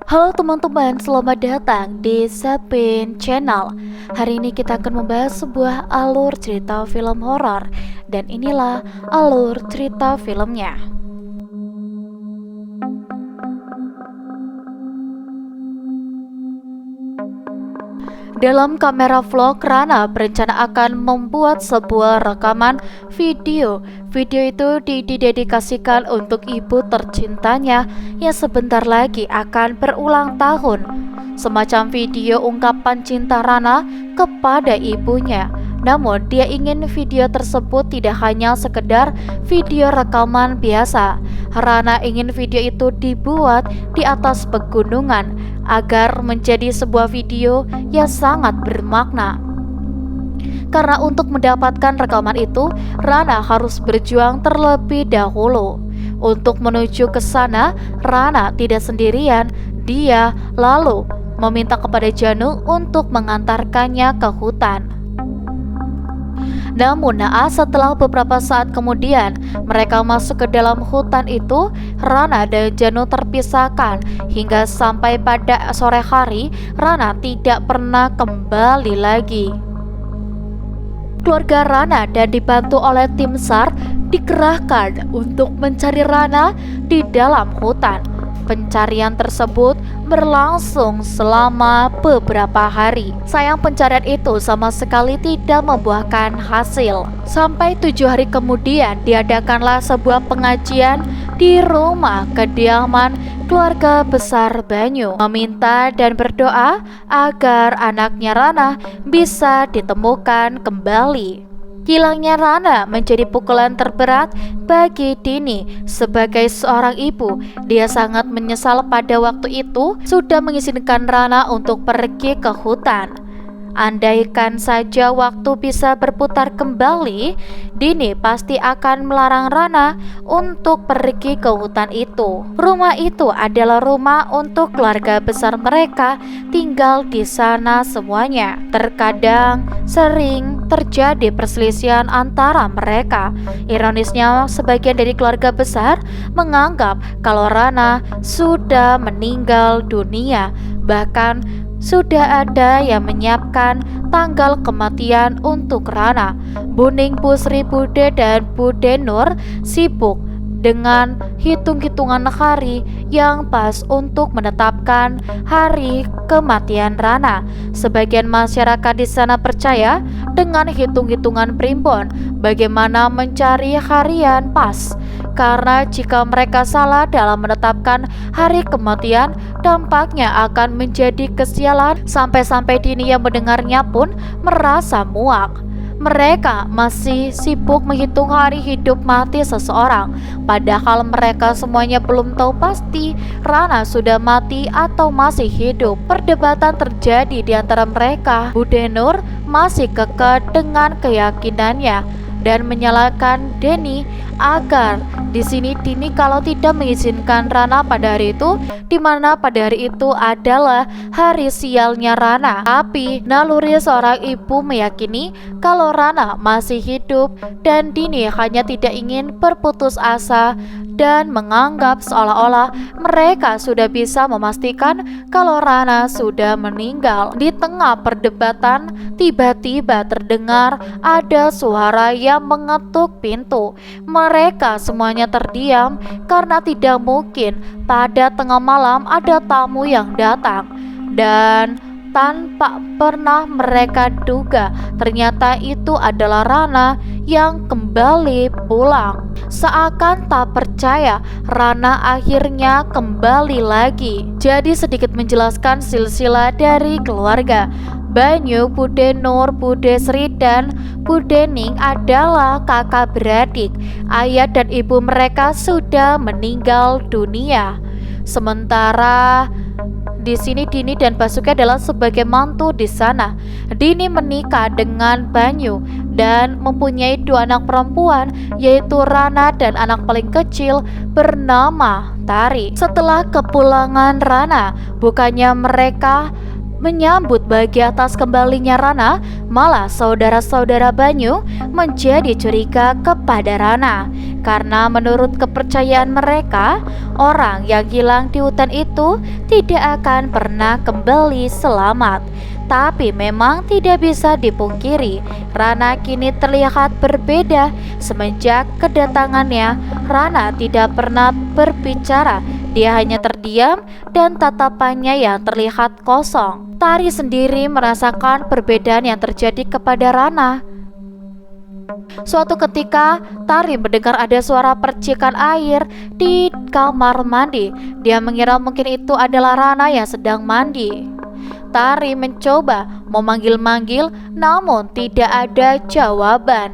Halo teman-teman, selamat datang di Sapin Channel. Hari ini kita akan membahas sebuah alur cerita film horor, dan inilah alur cerita filmnya. Dalam kamera vlog, Rana berencana akan membuat sebuah rekaman video. Video itu didedikasikan untuk ibu tercintanya yang sebentar lagi akan berulang tahun. Semacam video ungkapan cinta Rana kepada ibunya. Namun dia ingin video tersebut tidak hanya sekedar video rekaman biasa. Rana ingin video itu dibuat di atas pegunungan agar menjadi sebuah video yang sangat bermakna. Karena untuk mendapatkan rekaman itu, Rana harus berjuang terlebih dahulu. Untuk menuju ke sana, Rana tidak sendirian. Dia lalu meminta kepada Janu untuk mengantarkannya ke hutan. Namun naas setelah beberapa saat kemudian mereka masuk ke dalam hutan itu, Rana dan Janu terpisahkan hingga sampai pada sore hari Rana tidak pernah kembali lagi. Keluarga Rana dan dibantu oleh tim SAR dikerahkan untuk mencari Rana di dalam hutan. Pencarian tersebut berlangsung selama beberapa hari. Sayang pencarian itu sama sekali tidak membuahkan hasil. Sampai 7 hari kemudian diadakanlah sebuah pengajian di rumah kediaman keluarga besar Banyu, meminta dan berdoa agar anaknya Rana bisa ditemukan kembali. Hilangnya Rana menjadi pukulan terberat bagi Dini. Sebagai seorang ibu, dia sangat menyesal pada waktu itu sudah mengizinkan Rana untuk pergi ke hutan. Andaikan saja waktu bisa berputar kembali, Dini pasti akan melarang Rana untuk pergi ke hutan itu. Rumah itu adalah rumah untuk keluarga besar mereka tinggal di sana semuanya. Terkadang sering terjadi perselisihan antara mereka. Ironisnya, sebagian dari keluarga besar menganggap kalau Rana sudah meninggal dunia. Bahkan sudah ada yang menyiapkan tanggal kematian untuk Rana. Buning Pusri Bude dan Bude Nur sibuk dengan hitung-hitungan hari yang pas untuk menetapkan hari kematian Rana. Sebagian masyarakat di sana percaya dengan hitung-hitungan primbon bagaimana mencari harian pas. Karena jika mereka salah dalam menetapkan hari kematian, dampaknya akan menjadi kesialan. Sampai-sampai Dini yang mendengarnya pun merasa muak. Mereka masih sibuk menghitung hari hidup mati seseorang, padahal mereka semuanya belum tahu pasti Rana sudah mati atau masih hidup. Perdebatan terjadi di antara mereka. Bude Nur masih kekeh dengan keyakinannya dan menyalahkan Deni agar di sini Dini kalau tidak mengizinkan Rana pada hari itu, di mana pada hari itu adalah hari sialnya Rana. Tapi naluri seorang ibu meyakini kalau Rana masih hidup dan Dini hanya tidak ingin berputus asa dan menganggap seolah-olah mereka sudah bisa memastikan kalau Rana sudah meninggal. Di tengah perdebatan, tiba-tiba terdengar ada suara yang mengetuk pintu. Mereka semuanya terdiam karena tidak mungkin pada tengah malam ada tamu yang datang. Dan tanpa pernah mereka duga, ternyata itu adalah Rana yang kembali pulang. Seakan tak percaya, Rana akhirnya kembali lagi. Jadi sedikit menjelaskan silsilah dari keluarga. Banyu, Bude Nur, Bude Sri, dan Bude Ning adalah kakak beradik. Ayah dan ibu mereka sudah meninggal dunia. Sementara di sini Dini dan Basuki adalah sebagai mantu di sana. Dini menikah dengan Banyu dan mempunyai 2 anak perempuan, yaitu Rana dan anak paling kecil bernama Tari. Setelah kepulangan Rana, bukannya mereka Menyambut bahagia atas kembalinya Rana, malah saudara-saudara Banyu menjadi curiga kepada Rana. Karena menurut kepercayaan mereka, orang yang hilang di hutan itu tidak akan pernah kembali selamat. Tapi memang tidak bisa dipungkiri, Rana kini terlihat berbeda. Semenjak kedatangannya, Rana tidak pernah berbicara. Dia hanya terdiam dan tatapannya yang terlihat kosong. Tari sendiri merasakan perbedaan yang terjadi kepada Rana. Suatu ketika, Tari mendengar ada suara percikan air di kamar mandi. Dia mengira mungkin itu adalah Rana yang sedang mandi. Tari mencoba memanggil-manggil, namun tidak ada jawaban.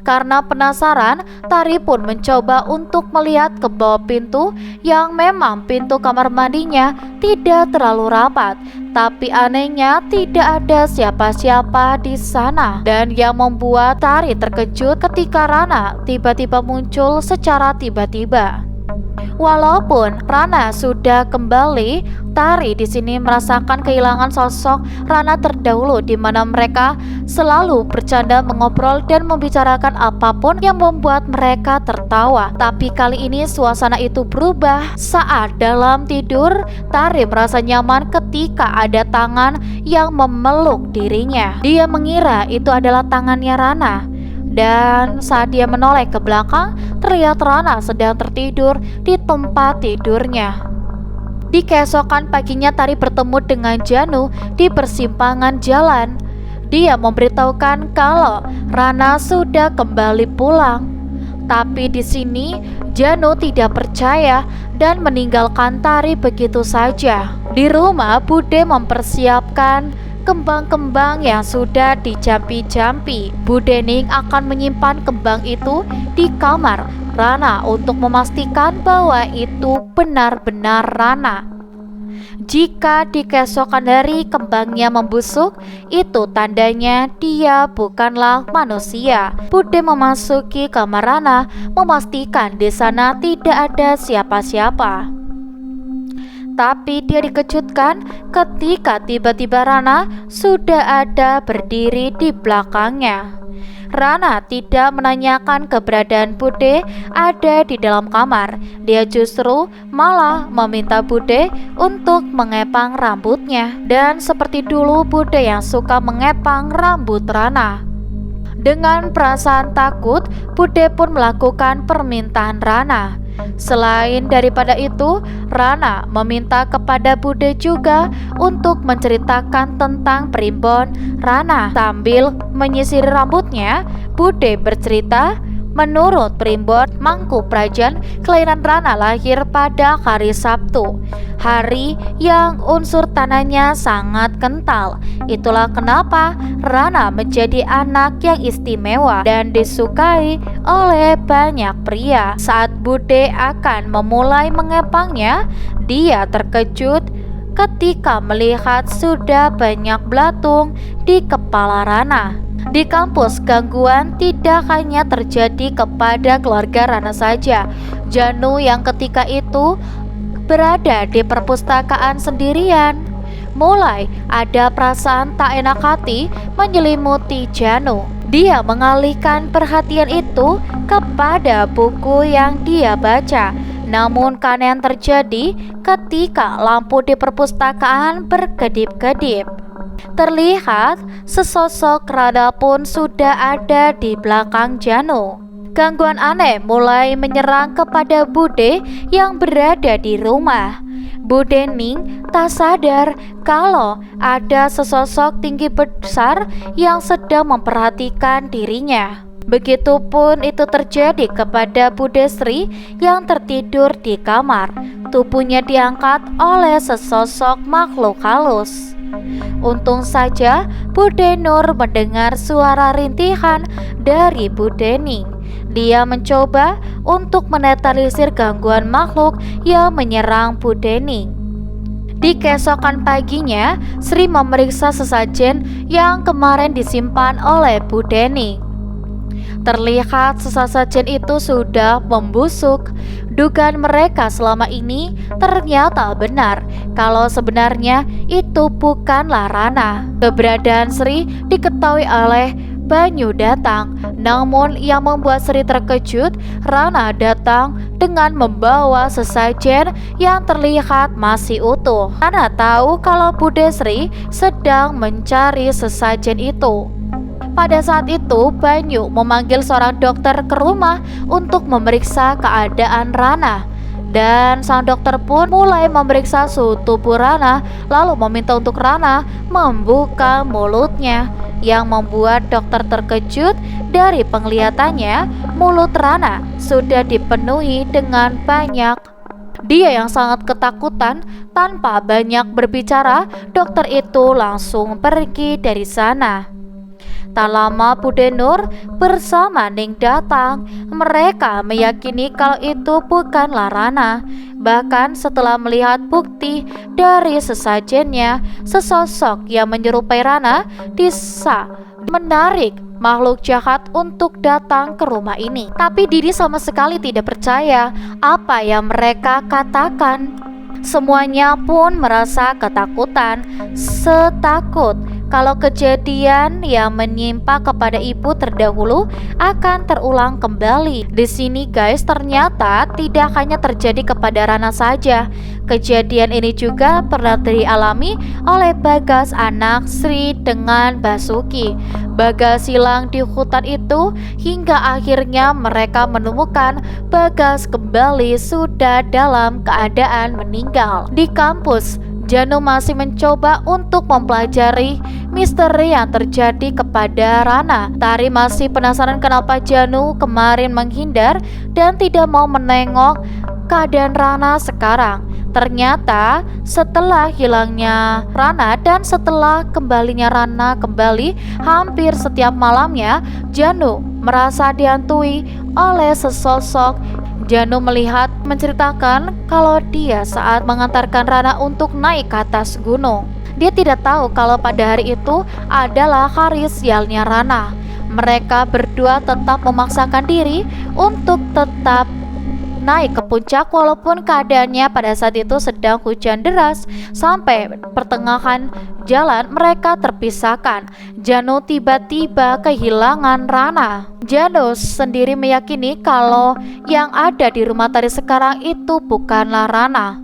Karena penasaran, Tari pun mencoba untuk melihat ke bawah pintu yang memang pintu kamar mandinya tidak terlalu rapat. Tapi anehnya tidak ada siapa-siapa di sana. Dan yang membuat Tari terkejut ketika Rana tiba-tiba muncul secara tiba-tiba. Walaupun Rana sudah kembali, Tari di sini merasakan kehilangan sosok Rana terdahulu, di mana mereka selalu bercanda, mengobrol dan membicarakan apapun yang membuat mereka tertawa. Tapi kali ini suasana itu berubah. Saat dalam tidur, Tari merasa nyaman ketika ada tangan yang memeluk dirinya. Dia mengira itu adalah tangannya Rana. Dan saat dia menoleh ke belakang, terlihat Rana sedang tertidur di tempat tidurnya. Di keesokan paginya, Tari bertemu dengan Janu di persimpangan jalan. Dia memberitahukan kalau Rana sudah kembali pulang. Tapi di sini Janu tidak percaya dan meninggalkan Tari begitu saja. Di rumah, Bude mempersiapkan kembang-kembang yang sudah dijampi-jampi. Budening akan menyimpan kembang itu di kamar Rana untuk memastikan bahwa itu benar-benar Rana. Jika di keesokan hari kembangnya membusuk, itu tandanya dia bukanlah manusia. Bude memasuki kamar Rana, memastikan di sana tidak ada siapa-siapa. Tapi dia dikejutkan ketika tiba-tiba Rana sudah ada berdiri di belakangnya. Rana tidak menanyakan keberadaan Bude ada di dalam kamar. Dia justru malah meminta Bude untuk mengepang rambutnya. Dan seperti dulu, Bude yang suka mengepang rambut Rana. Dengan perasaan takut, Bude pun melakukan permintaan Rana. Selain daripada itu, Rana meminta kepada Bude juga untuk menceritakan tentang primbon Rana. Sambil menyisir rambutnya, Bude bercerita, menurut primbon Mangku Prajan, kelahiran Rana lahir pada hari Sabtu, hari yang unsur tanahnya sangat kental. Itulah kenapa Rana menjadi anak yang istimewa dan disukai oleh banyak pria. Saat Bude akan memulai mengepangnya, dia terkejut ketika melihat sudah banyak belatung di kepala Rana. Di kampus, gangguan tidak hanya terjadi kepada keluarga Rana saja. Janu yang ketika itu berada di perpustakaan sendirian, mulai ada perasaan tak enak hati menyelimuti Janu. Dia mengalihkan perhatian itu kepada buku yang dia baca. Namun keanehan terjadi ketika lampu di perpustakaan berkedip-kedip. Terlihat sesosok Rana pun sudah ada di belakang Janu. Gangguan aneh mulai menyerang kepada Bude yang berada di rumah. Budening tak sadar kalau ada sesosok tinggi besar yang sedang memperhatikan dirinya. Begitupun itu terjadi kepada Bude Sri yang tertidur di kamar. Tubuhnya diangkat oleh sesosok makhluk halus. Untung saja Bude Nur mendengar suara rintihan dari Budening. Dia mencoba untuk menetralisir gangguan makhluk yang menyerang Budening. Di keesokan paginya, Sri memeriksa sesajen yang kemarin disimpan oleh Budening. Terlihat sesajen itu sudah membusuk. Dugaan mereka selama ini ternyata benar. kalau sebenarnya itu bukanlah Rana. Keberadaan Sri diketahui oleh Banyu datang, namun yang membuat Sri terkejut, Rana datang dengan membawa sesajen yang terlihat masih utuh. Rana tahu kalau Bude Sri sedang mencari sesajen itu. Pada saat itu, Banyu memanggil seorang dokter ke rumah untuk memeriksa keadaan Rana. Dan sang dokter pun mulai memeriksa suhu tubuh Rana, lalu meminta untuk Rana membuka mulutnya, yang membuat dokter terkejut. Dari penglihatannya, mulut Rana sudah dipenuhi dengan banyak. Dia yang sangat ketakutan, tanpa banyak berbicara, dokter itu langsung pergi dari sana. Tak lama Bude Nur bersama Ning datang. Mereka meyakini kalau itu bukanlah Rana. Bahkan setelah melihat bukti dari sesajennya, sesosok yang menyerupai Rana bisa menarik makhluk jahat untuk datang ke rumah ini. Tapi Didi sama sekali tidak percaya apa yang mereka katakan. Semuanya pun merasa ketakutan, setakut kalau kejadian yang menimpa kepada ibu terdahulu akan terulang kembali. Di sini guys, ternyata tidak hanya terjadi kepada Rana saja. Kejadian ini juga pernah dialami oleh Bagas anak Sri dengan Basuki. Bagas hilang di hutan itu hingga akhirnya mereka menemukan Bagas kembali sudah dalam keadaan meninggal. Di kampus, Janu masih mencoba untuk mempelajari misteri yang terjadi kepada Rana. Tari masih penasaran kenapa Janu kemarin menghindar dan tidak mau menengok keadaan Rana sekarang. Ternyata setelah hilangnya Rana dan setelah kembalinya Rana kembali, hampir setiap malamnya Janu merasa dihantui oleh sesosok. Janu melihat menceritakan kalau dia saat mengantarkan Rana untuk naik ke atas gunung. Dia tidak tahu kalau pada hari itu adalah hari sialnya Rana. Mereka berdua tetap memaksakan diri untuk tetap naik ke puncak walaupun keadaannya pada saat itu sedang hujan deras. Sampai pertengahan jalan mereka terpisahkan. Janu tiba-tiba kehilangan Rana. Janu sendiri meyakini kalau yang ada di rumah Tari sekarang itu bukanlah Rana.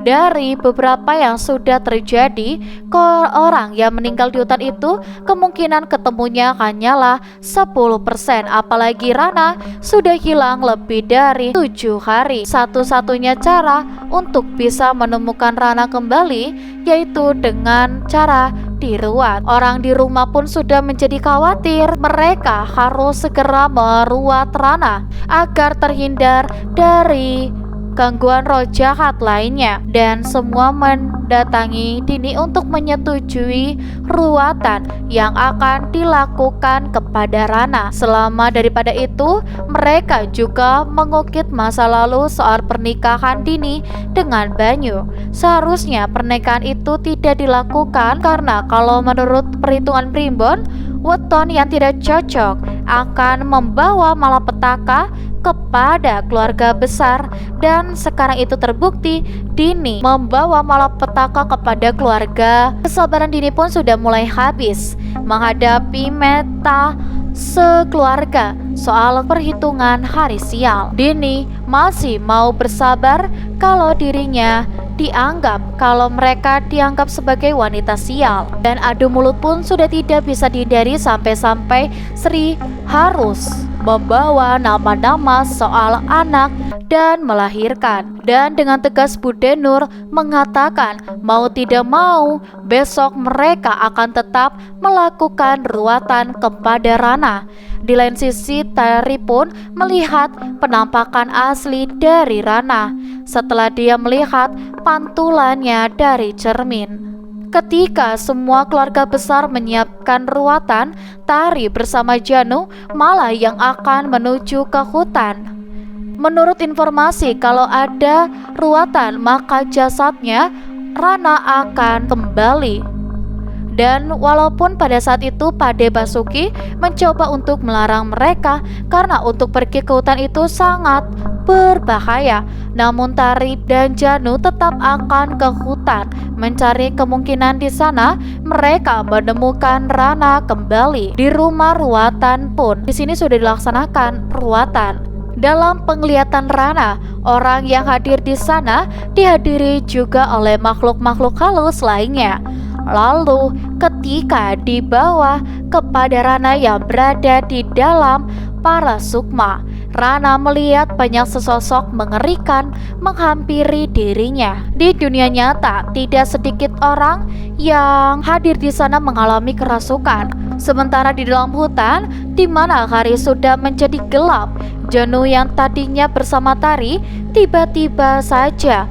Dari beberapa yang sudah terjadi ke orang yang meninggal di hutan itu, kemungkinan ketemunya hanyalah 10%. Apalagi Rana sudah hilang lebih dari 7 hari. Satu-satunya cara untuk bisa menemukan Rana kembali yaitu dengan cara diruat. Orang di rumah pun sudah menjadi khawatir. Mereka harus segera meruat Rana agar terhindar dari gangguan roh jahat lainnya, dan semua mendatangi Dini untuk menyetujui ruatan yang akan dilakukan kepada Rana. Selama daripada itu, mereka juga mengukit masa lalu soal pernikahan Dini dengan Banyu. Seharusnya pernikahan itu tidak dilakukan karena kalau menurut perhitungan Primbon, weton yang tidak cocok akan membawa malapetaka kepada keluarga besar, dan sekarang itu terbukti Dini membawa malapetaka kepada keluarga. Kesabaran Dini pun sudah mulai habis menghadapi meta sekeluarga soal perhitungan hari sial. Dini masih mau bersabar kalau dirinya mereka dianggap sebagai wanita sial, dan adu mulut pun sudah tidak bisa dihindari sampai-sampai Sri harus membawa nama-nama soal anak dan melahirkan. Dan dengan tegas Bude Nur mengatakan mau tidak mau besok mereka akan tetap melakukan ruatan kepada Rana. Di lain sisi, Tari pun melihat penampakan asli dari Rana setelah dia melihat pantulannya dari cermin. Ketika semua keluarga besar menyiapkan ruatan, Tari bersama Janu malah yang akan menuju ke hutan. Menurut informasi, kalau ada ruatan maka jasadnya Rana akan kembali. Dan walaupun pada saat itu Pade Basuki mencoba untuk melarang mereka karena untuk pergi ke hutan itu sangat berbahaya, namun Tari dan Janu tetap akan ke hutan mencari kemungkinan di sana mereka menemukan Rana kembali. Di rumah ruatan pun di sini sudah dilaksanakan ruatan. Dalam penglihatan Rana, orang yang hadir di sana dihadiri juga oleh makhluk-makhluk halus lainnya. Lalu ketika dibawa kepada Rana yang berada di dalam para sukma, Rana melihat banyak sesosok mengerikan menghampiri dirinya. Di dunia nyata, tidak sedikit orang yang hadir di sana mengalami kerasukan. Sementara di dalam hutan, di mana hari sudah menjadi gelap, Janu yang tadinya bersama Tari tiba-tiba saja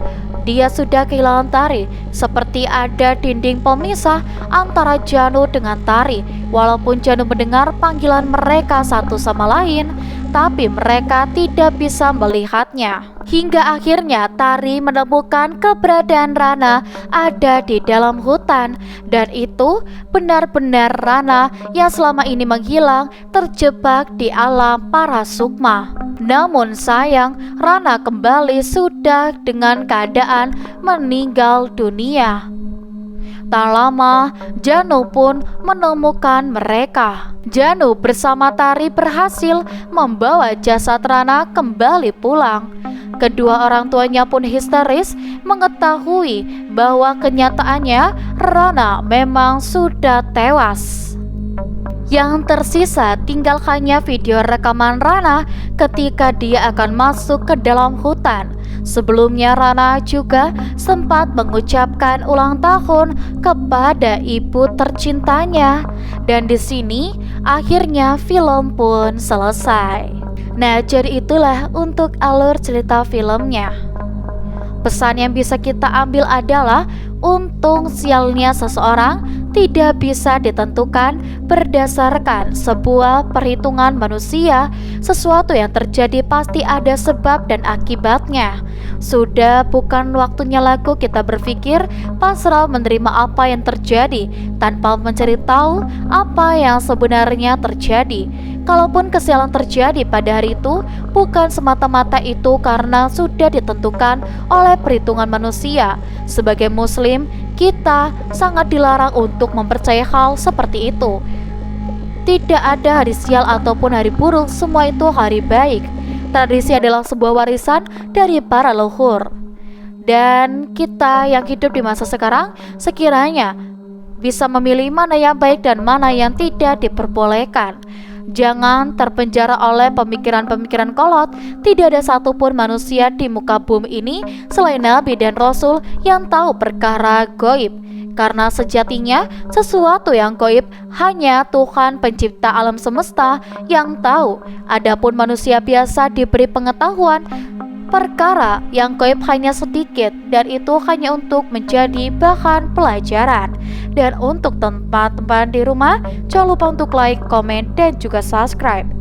dia sudah kehilangan Tari, seperti ada dinding pemisah antara Janu dengan Tari. Walaupun Janu mendengar panggilan mereka satu sama lain, tapi mereka tidak bisa melihatnya. Hingga akhirnya Tari menemukan keberadaan Rana ada di dalam hutan, dan itu benar-benar Rana yang selama ini menghilang terjebak di alam para sukma. Namun sayang, Rana kembali sudah dengan keadaan meninggal dunia. Tak lama, Janu pun menemukan mereka. Janu bersama Tari berhasil membawa jasad Rana kembali pulang. Kedua orang tuanya pun histeris mengetahui bahwa kenyataannya Rana memang sudah tewas. Yang tersisa tinggal hanya video rekaman Rana ketika dia akan masuk ke dalam hutan. Sebelumnya Rana juga sempat mengucapkan ulang tahun kepada ibu tercintanya. Dan di sini akhirnya film pun selesai. Nah, jadi itulah untuk alur cerita filmnya. Pesan yang bisa kita ambil adalah untung sialnya seseorang tidak bisa ditentukan berdasarkan sebuah perhitungan manusia. Sesuatu yang terjadi pasti ada sebab dan akibatnya. Sudah bukan waktunya lagu kita berpikir pasrah menerima apa yang terjadi tanpa mencari tahu apa yang sebenarnya terjadi. Kalaupun kesialan terjadi pada hari itu, bukan semata-mata itu karena sudah ditentukan oleh perhitungan manusia. Sebagai muslim, kita sangat dilarang untuk mempercayai hal seperti itu. Tidak ada hari sial ataupun hari buruk, semua itu hari baik. Tradisi adalah sebuah warisan dari para leluhur. Dan kita yang hidup di masa sekarang sekiranya bisa memilih mana yang baik dan mana yang tidak diperbolehkan. Jangan terpenjara oleh pemikiran-pemikiran kolot. Tidak ada satupun manusia di muka bumi ini selain Nabi dan Rasul yang tahu perkara gaib. Karena sejatinya sesuatu yang gaib hanya Tuhan pencipta alam semesta yang tahu. Adapun manusia biasa diberi pengetahuan perkara yang gaib hanya sedikit, dan itu hanya untuk menjadi bahan pelajaran. Dan untuk tempat-tempat di rumah, jangan lupa untuk like, komen, dan juga subscribe.